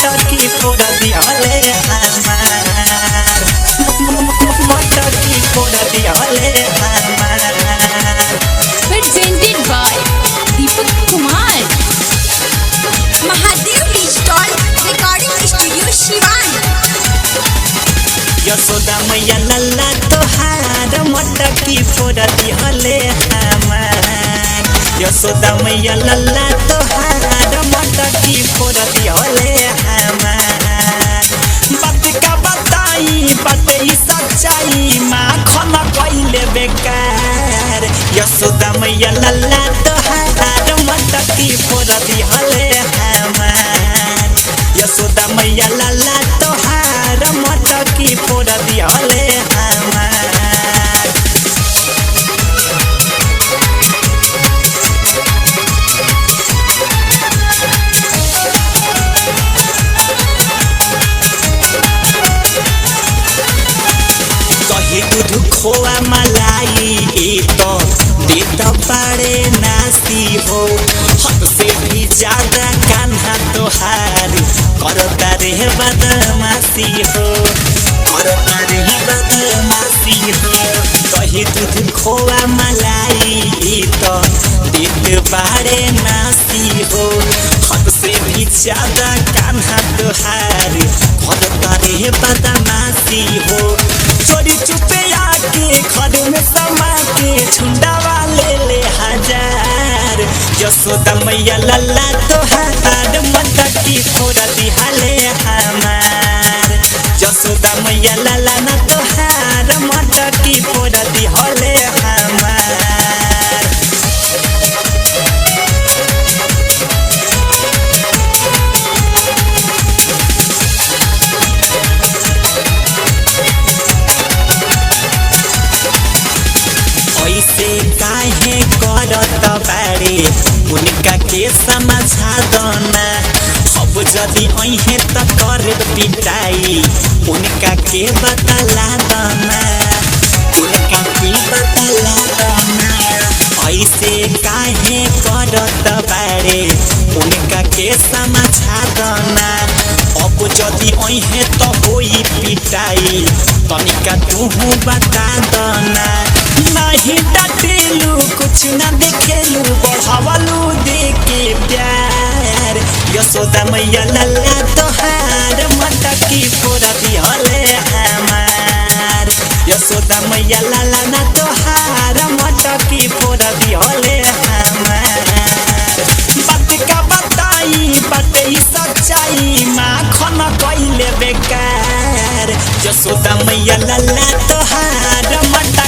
मटकी फोड़ दिहले हमार मटकी फोड़ दिहले हमार। Presented by Deepak Kumar. Mahadev digital recording studio Siwan. Yashoda मैया लल्ला तोहार मटकी फोड़ दिहले हमार। यशोदा मैया लल्ला तोहार मटकी फोड़ दिहले हमार। बात का बताई बात ही सच्चाई माखन कइले बेकार। यशोदा मैया लल्ला तोहार मटकी फोड़ दिहले हमार। यशोदा मैया लल्ला तोहार मटकी फोड़ दिहले हमार। कही दूध खोआ मलाई तो देता पारे नासी हो। हद से भी ज्यादा कान्हा तोहार करता रे बदमाशी हो करता रे बदमाशी हो। कही दूध खोआ मलाई तो देते पारे नासी हो। हद से भी ज्यादा कान्हा तोहार करता रे बदमाशी हो। चोरी चुपे आके घर में समा के छुंडा वाले ले हजार। यशोदा मैया लल्ला तोहार मटकी फोड़ दिहले हमार। यशोदा मैया लल्ला ना तोहार मटकी फोड़ दिहले हमार। ऐसे काहे करत बारे उनका के समझा दना। अब जदि अहे त कर पिटाई उनका के बतला दना उनका के बतला दना। ऐसे काहे करत बारे उनका के समझा दना। अब जदि अहे त होई पिटाई तनिका तूहू बता दना। नहीं डटेलू कुछ ना देखेलू बढ़ावलू देके प्यार। यशोदा मैया लल्ला तोहार मटकी फोड़ दिहले हमार। यशोदा मैया लल्ला ना तोहार मटकी फोड़ दिहले हमार। बात का बताई बात ही सच्चाई माखन कइले बेकार। यशोदा मैया लल्ला तोहार मटकी